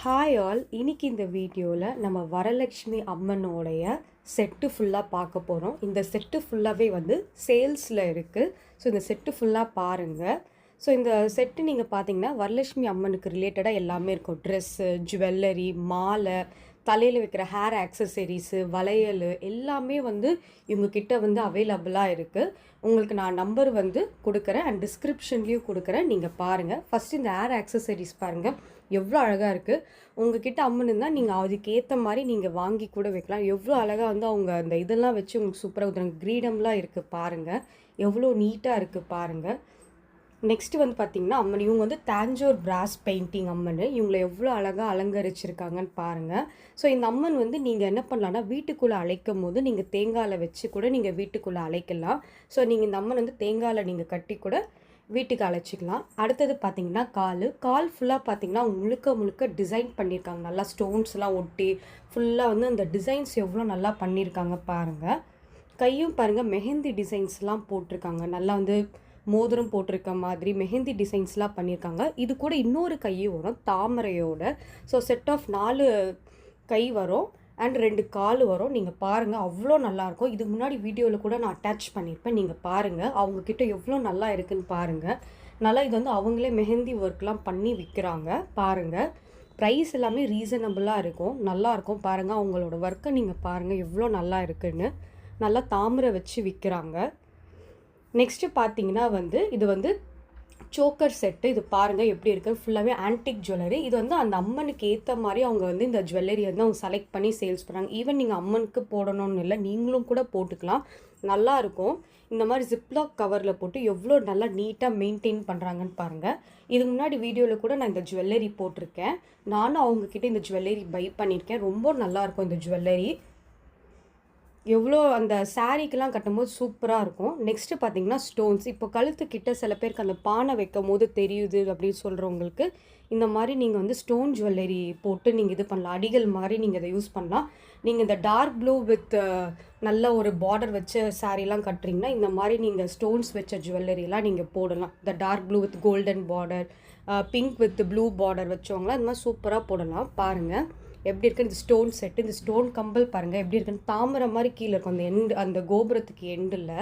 Hi all, இன்னைக்கு இந்த வீடியோவில் நம்ம வரலட்சுமி அம்மனோடைய செட்டு ஃபுல்லாக பார்க்க போகிறோம். இந்த செட்டு ஃபுல்லாகவே வந்து சேல்ஸில் இருக்குது. ஸோ இந்த செட்டு ஃபுல்லாக பாருங்கள். ஸோ இந்த செட்டு நீங்கள் பார்த்தீங்கன்னா வரலட்சுமி அம்மனுக்கு ரிலேட்டடாக எல்லாமே இருக்கும். ட்ரெஸ்ஸு, ஜுவல்லரி, மாலை, தலையில் வைக்கிற ஹேர் ஆக்சசரிஸு, வளையல் எல்லாமே வந்து இவங்கக்கிட்ட வந்து அவைலபிளாக இருக்குது. உங்களுக்கு நான் நம்பர் வந்து கொடுக்குறேன் அண்ட் டிஸ்கிரிப்ஷன்லேயும் கொடுக்குறேன், நீங்கள் பாருங்கள். ஃபஸ்ட்டு இந்த ஹேர் ஆக்சசரிஸ் பாருங்கள், எவ்வளோ அழகாக இருக்குது. உங்ககிட்ட அம்மன் இருந்தால் நீங்கள் அதுக்கு ஏற்ற மாதிரி நீங்கள் வாங்கி கூட வைக்கலாம். எவ்வளோ அழகாக வந்து அவங்க அந்த இதெல்லாம் வச்சு உங்களுக்கு சூப்பராக ஊற்றுறாங்க. கிரீடம்லாம் இருக்குது பாருங்கள், எவ்வளோ நீட்டாக இருக்குது பாருங்கள். நெக்ஸ்ட்டு வந்து பார்த்திங்கன்னா அம்மன் இவங்க வந்து தாஞ்சோர் பிராஸ் பெயிண்டிங் அம்மன். இவங்களை எவ்வளோ அழகாக அலங்கரிச்சிருக்காங்கன்னு பாருங்கள். ஸோ இந்த அம்மன் வந்து நீங்கள் என்ன பண்ணலான்னா வீட்டுக்குள்ளே அழைக்கும் போது நீங்கள் தேங்காயில் வச்சு கூட நீங்கள் வீட்டுக்குள்ளே அழைக்கலாம். ஸோ நீங்கள் இந்த அம்மன் வந்து தேங்காயில் நீங்கள் கட்டி கூட வீட்டுக்கு அழைச்சிக்கலாம். அடுத்தது பார்த்திங்கன்னா கால் ஃபுல்லாக பார்த்திங்கன்னா முழுக்க முழுக்க டிசைன் பண்ணியிருக்காங்க. நல்லா ஸ்டோன்ஸ்லாம் ஒட்டி ஃபுல்லாக வந்து அந்த டிசைன்ஸ் எவ்வளோ நல்லா பண்ணியிருக்காங்க பாருங்கள். கையும் பாருங்கள், மெஹந்தி டிசைன்ஸ்லாம் போட்டிருக்காங்க. நல்லா வந்து மோதிரம் போட்டிருக்க மாதிரி மெஹந்தி டிசைன்ஸ்லாம் பண்ணியிருக்காங்க. இது கூட இன்னொரு கையும் வரும் தாமரையோட. ஸோ செட் ஆஃப் 4 கை வரும் அண்ட் 2 கால் வரும். நீங்கள் பாருங்கள், அவ்வளோ நல்லாயிருக்கும். இதுக்கு முன்னாடி வீடியோவில் கூட நான் அட்டாச் பண்ணியிருப்பேன், நீங்கள் பாருங்கள். அவங்கக்கிட்ட எவ்வளோ நல்லா இருக்குதுன்னு பாருங்கள். நல்லா இது வந்து அவங்களே மெஹந்தி ஒர்க்லாம் பண்ணி விற்கிறாங்க பாருங்கள். ப்ரைஸ் எல்லாமே ரீசனபிளாக இருக்கும், நல்லாயிருக்கும் பாருங்கள். அவங்களோட ஒர்க்கை நீங்கள் பாருங்கள் எவ்வளோ நல்லா இருக்குதுன்னு. நல்லா தாமரை வச்சு விற்கிறாங்க. நெக்ஸ்ட்டு பார்த்தீங்கன்னா வந்து இது வந்து சோக்கர் செட்டு. இது பாருங்கள் எப்படி இருக்குது, ஃபுல்லாகவே ஆன்டிக் ஜுவல்லரி. இது வந்து அந்த அம்மனுக்கு ஏற்ற மாதிரி அவங்க வந்து இந்த ஜுவல்லரி வந்து அவங்க செலக்ட் பண்ணி சேல்ஸ் பண்ணுறாங்க. ஈவன் நீங்கள் அம்மனுக்கு போடணும்னு இல்லை, நீங்களும் கூட போட்டுக்கலாம், நல்லாயிருக்கும். இந்த மாதிரி ஜிப்லாக் கவரில் போட்டு எவ்வளோ நல்லா நீட்டாக மெயின்டைன் பண்ணுறாங்கன்னு பாருங்கள். இதுக்கு முன்னாடி வீடியோவில் கூட நான் இந்த ஜுவல்லரி போட்டிருக்கேன். நானும் அவங்கக்கிட்ட இந்த ஜுவல்லரி பை பண்ணியிருக்கேன். ரொம்ப நல்லாயிருக்கும் இந்த ஜுவல்லரி. எவ்வளோ அந்த சாரீக்கெலாம் கட்டும்போது சூப்பராக இருக்கும். நெக்ஸ்ட்டு பார்த்தீங்கன்னா ஸ்டோன்ஸ். இப்போ கழுத்துக்கிட்ட சில பேருக்கு அந்த பானை வைக்கும் போது தெரியுது அப்படின்னு சொல்கிறவங்களுக்கு இந்த மாதிரி நீங்கள் வந்து ஸ்டோன் ஜுவல்லரி போட்டு நீங்கள் இது பண்ணலாம். அடிகள் மாதிரி நீங்கள் இதை யூஸ் பண்ணலாம். நீங்கள் இந்த டார்க் ப்ளூ வித் நல்ல ஒரு பார்டர் வச்ச சாரீலாம் கட்டுறீங்கன்னா இந்த மாதிரி நீங்கள் ஸ்டோன்ஸ் வச்ச ஜுவல்லரியெல்லாம் நீங்கள் போடலாம். இந்த dark blue with golden border, pink with blue border வச்சவங்களாம் இந்த மாதிரி சூப்பராக போடலாம் பாருங்கள். எப்படி இருக்குது இந்த ஸ்டோன் செட்டு, இந்த ஸ்டோன் கம்பல் பாருங்கள் எப்படி இருக்குன்னு. தாமரை மாதிரி கீழே இருக்கும் அந்த அந்த கோபுரத்துக்கு எண்டில்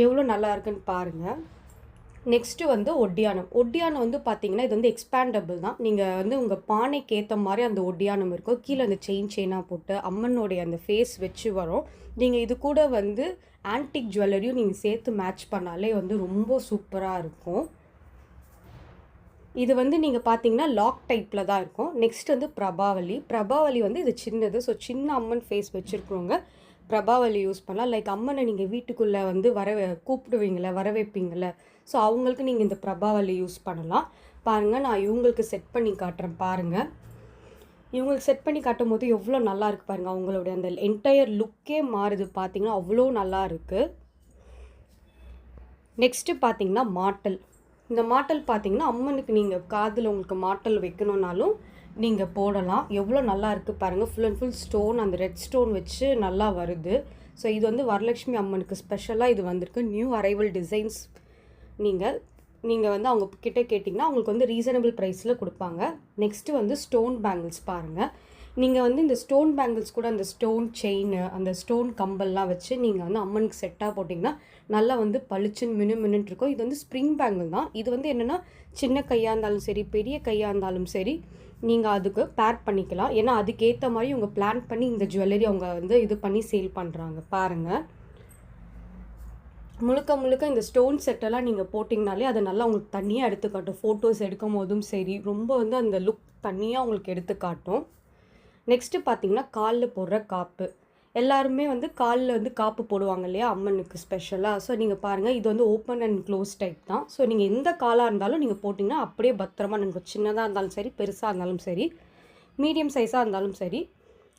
எவ்வளோ நல்லா இருக்குன்னு பாருங்கள். நெக்ஸ்ட்டு வந்து ஒட்டியானம் வந்து பார்த்தீங்கன்னா இது வந்து எக்ஸ்பேண்டபிள் தான். நீங்கள் வந்து உங்கள் பானைக்கு ஏற்ற மாதிரி அந்த ஒட்டியானம் இருக்கும். கீழே அந்த செயினாக போட்டு அம்மனுடைய அந்த ஃபேஸ் வச்சு வரும். நீங்கள் இது கூட வந்து ஆன்டிக் ஜுவல்லரியும் நீங்கள் சேர்த்து மேட்ச் பண்ணாலே வந்து ரொம்ப சூப்பராக இருக்கும். இது வந்து நீங்கள் பார்த்தீங்கன்னா லாக் டைப்பில் தான் இருக்கும். நெக்ஸ்ட் வந்து பிரபாவலி வந்து இது சின்னது. ஸோ சின்ன அம்மன் ஃபேஸ் வச்சுருக்கிறவங்க பிரபாவலி யூஸ் பண்ணலாம். லைக் அம்மனை நீங்கள் வீட்டுக்குள்ளே வந்து கூப்பிடுவீங்கள, வர வைப்பீங்கள, ஸோ அவங்களுக்கு நீங்கள் இந்த பிரபாவலி யூஸ் பண்ணலாம். பாருங்கள், நான் இவங்களுக்கு செட் பண்ணி காட்டுறேன் பாருங்கள். இவங்களுக்கு செட் பண்ணி காட்டும் போது எவ்வளோ நல்லா இருக்குது பாருங்கள். அவங்களுடைய அந்த என்டையர் லுக்கே மாறுது பார்த்தீங்கன்னா, அவ்வளோ நல்லா இருக்குது. நெக்ஸ்ட்டு பார்த்தீங்கன்னா மாட்டல். இந்த மாட்டல் பார்த்தீங்கன்னா அம்மனுக்கு நீங்கள் காதில் உங்களுக்கு மாட்டல் வைக்கணுன்னாலும் நீங்கள் போடலாம். எவ்வளோ நல்லா இருக்குது பாருங்கள். ஃபுல் அண்ட் ஃபுல் ஸ்டோன், அந்த ரெட் ஸ்டோன் வச்சு நல்லா வருது. ஸோ இது வந்து வரலட்சுமி அம்மனுக்கு ஸ்பெஷலாக இது வந்திருக்கு. New arrival designs. நீங்கள் வந்து அவங்க கிட்டே கேட்டிங்கன்னா அவங்களுக்கு வந்து ரீசனபிள் ப்ரைஸில் கொடுப்பாங்க. நெக்ஸ்ட்டு வந்து ஸ்டோன் பேங்கிள்ஸ் பாருங்கள். நீங்கள் வந்து இந்த ஸ்டோன் பேங்கிள்ஸ் கூட அந்த ஸ்டோன் செயின், அந்த ஸ்டோன் கம்பல்லாம் வச்சு நீங்கள் வந்து அம்மனுக்கு செட்டாக போட்டிங்கன்னா நல்லா வந்து பளிச்சுன்னு மினுமினுன்னு இருக்கும். இது வந்து ஸ்ப்ரிங் பேங்கிள் தான். இது வந்து என்னென்னா சின்ன கையாக இருந்தாலும் சரி, பெரிய கையாக இருந்தாலும் சரி, நீங்கள் அதுக்கு பேர் பண்ணிக்கலாம். ஏன்னா அதுக்கேற்ற மாதிரி இவங்க பிளான் பண்ணி இந்த ஜுவல்லரி அவங்க வந்து இது பண்ணி சேல் பண்ணுறாங்க பாருங்கள். முழுக்க இந்த ஸ்டோன் செட்டெல்லாம் நீங்கள் போட்டிங்கனாலே அதை நல்லா உங்களுக்கு தனியாக எடுத்துக்காட்டும். ஃபோட்டோஸ் எடுக்கும் போதும் சரி, ரொம்ப வந்து அந்த லுக் தனியாக உங்களுக்கு எடுத்துக்காட்டும். நெக்ஸ்ட்டு பார்த்தீங்கன்னா காலில் போடுற காப்பு. எல்லாருமே வந்து காலில் வந்து காப்பு போடுவாங்க இல்லையா அம்மனுக்கு ஸ்பெஷலாக. ஸோ நீங்கள் பாருங்கள், இது வந்து ஓப்பன் அண்ட் க்ளோஸ் டைப் தான். ஸோ நீங்கள் எந்த காலாக இருந்தாலும் நீங்கள் போட்டிங்கன்னா அப்படியே பத்திரமா, நீங்கள் சின்னதாக இருந்தாலும் சரி, பெருசாக இருந்தாலும் சரி, மீடியம் சைஸாக இருந்தாலும் சரி,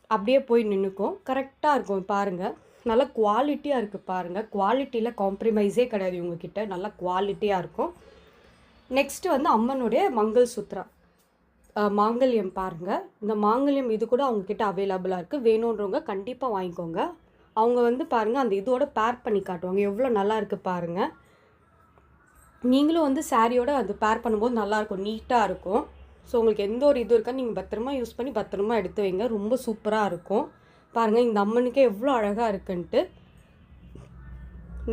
அப்படியே போய் நின்றுக்கும். கரெக்டாக இருக்கும் பாருங்கள். நல்லா குவாலிட்டியாக இருக்குது பாருங்கள். குவாலிட்டியில் காம்ப்ரமைஸே கிடையாது இவங்கக்கிட்ட, நல்லா குவாலிட்டியாக இருக்கும். நெக்ஸ்ட்டு வந்து அம்மனுடைய மங்கள் சூத்ரா மாங்கல்யம் பாருங்கள். இந்த மாங்கல்யம் இது கூட அவங்கக்கிட்ட அவைலபிளாக இருக்குது. வேணுன்றவங்க கண்டிப்பாக வாங்கிக்கோங்க. அவங்க வந்து பாருங்கள் அந்த இதோட பேர் பண்ணி காட்டுவாங்க. எவ்வளோ நல்லா இருக்குது பாருங்கள். நீங்களும் வந்து சாரியோட அது பேர் பண்ணும்போது நல்லாயிருக்கும், நீட்டாக இருக்கும். ஸோ உங்களுக்கு எந்த ஒரு இது இருக்கா நீங்கள் பத்திரமா யூஸ் பண்ணி பத்திரமா எடுத்து வைங்க. ரொம்ப சூப்பராக இருக்கும். பாருங்கள் இந்த அம்மனுக்கே எவ்வளோ அழகாக இருக்குன்ட்டு.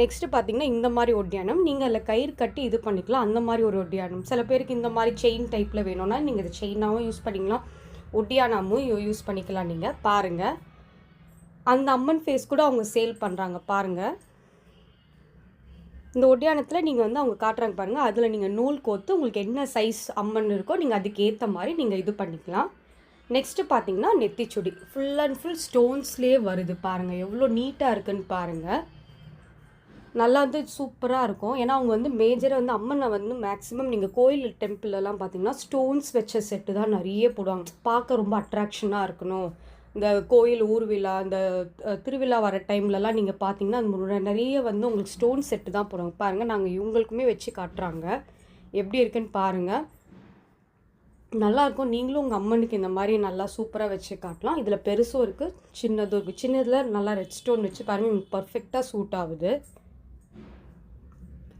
நெக்ஸ்ட்டு பார்த்தீங்கன்னா இந்த மாதிரி ஒட்டியானம் நீங்கள் அதில் கயிறு கட்டி இது பண்ணிக்கலாம். அந்த மாதிரி ஒரு ஒட்டியானம். சில பேருக்கு இந்த மாதிரி செயின் டைப்பில் வேணும்னா நீங்கள் இது செயினாகவும் யூஸ் பண்ணிக்கலாம், ஒட்டியானமும் யூஸ் பண்ணிக்கலாம். நீங்கள் பாருங்கள் அந்த அம்மன் ஃபேஸ் கூட அவங்க சேல் பண்ணுறாங்க பாருங்கள். இந்த ஒட்டியானத்தில் நீங்கள் வந்து அவங்க காட்டுறாங்க பாருங்கள். அதில் நீங்கள் நூல் கோர்த்து உங்களுக்கு என்ன சைஸ் அம்மன் இருக்கோ நீங்கள் அதுக்கு ஏற்ற மாதிரி நீங்கள் இது பண்ணிக்கலாம். நெக்ஸ்ட்டு பார்த்தீங்கன்னா நெத்திச்சுடி ஃபுல் அண்ட் ஃபுல் ஸ்டோன்ஸ்லேயே வருது பாருங்கள். எவ்வளோ நீட்டாக இருக்குன்னு பாருங்கள். நல்லா வந்து சூப்பராக இருக்கும். ஏன்னா அவங்க வந்து மேஜராக வந்து அம்மனை வந்து மேக்ஸிமம் நீங்கள் கோயில் டெம்பிளெல்லாம் பார்த்தீங்கன்னா ஸ்டோன்ஸ் வச்ச செட்டு தான் நிறைய போடுவாங்க. பார்க்க ரொம்ப அட்ராக்ஷனாக இருக்கணும். இந்த கோயில் ஊர்விழா இந்த திருவிழா வர டைம்லலாம் நீங்கள் பார்த்தீங்கன்னா அது நிறைய வந்து உங்களுக்கு ஸ்டோன் செட்டு தான் போடுவாங்க. பாருங்கள் நாங்கள் இவங்களுக்குமே வச்சு காட்டுறாங்க எப்படி இருக்குன்னு பாருங்கள். நல்லாயிருக்கும். நீங்களும் உங்கள் அம்மனுக்கு இந்த மாதிரி நல்லா சூப்பராக வச்சு காட்டலாம். இதில் பெருசும் இருக்குது சின்னதும் இருக்குது. சின்னதில் நல்லா ரெட் ஸ்டோன் வச்சு பாருங்கள் உங்களுக்கு பர்ஃபெக்டாக சூட் ஆகுது.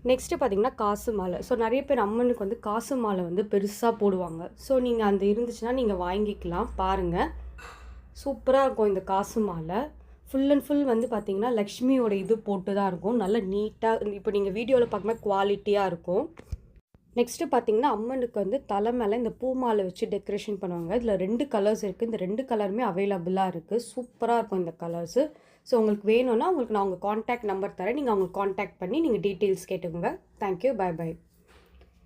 நெக்ஸ்ட்டு பார்த்திங்கன்னா காசு மாலை. ஸோ நிறைய பேர் அம்மனுக்கு வந்து காசு மாலை வந்து பெருசாக போடுவாங்க. ஸோ நீங்கள் அந்த இருந்துச்சுன்னா நீங்கள் வாங்கிக்கலாம். பாருங்கள் சூப்பராக இருக்கும் இந்த காசு மாலை. ஃபுல் அண்ட் ஃபுல் வந்து பார்த்திங்கன்னா லக்ஷ்மியோட இது போட்டு தான் இருக்கும். நல்லா நீட்டாக இப்போ நீங்கள் வீடியோவில் பார்க்கும்போது குவாலிட்டியாக இருக்கும். நெக்ஸ்ட்டு பார்த்திங்கன்னா அம்மனுக்கு வந்து தலை மேலே இந்த பூ மாலை வச்சு டெக்கரேஷன் பண்ணுவாங்க. இதில் 2 கலர்ஸ் இருக்குது. இந்த 2 கலருமே அவைலபிளாக இருக்குது. சூப்பராக இருக்கும் இந்த கலர்ஸு. ஸோ உங்களுக்கு வேணும்னா உங்களுக்கு நான் உங்கள் காண்டாக்ட் நம்பர் தரேன். நீங்கள் அவங்களுக்கு காண்டாக்ட் பண்ணி நீங்கள் டீட்டெயில்ஸ் கேட்டுக்கோங்க. தேங்க்யூ. Bye by.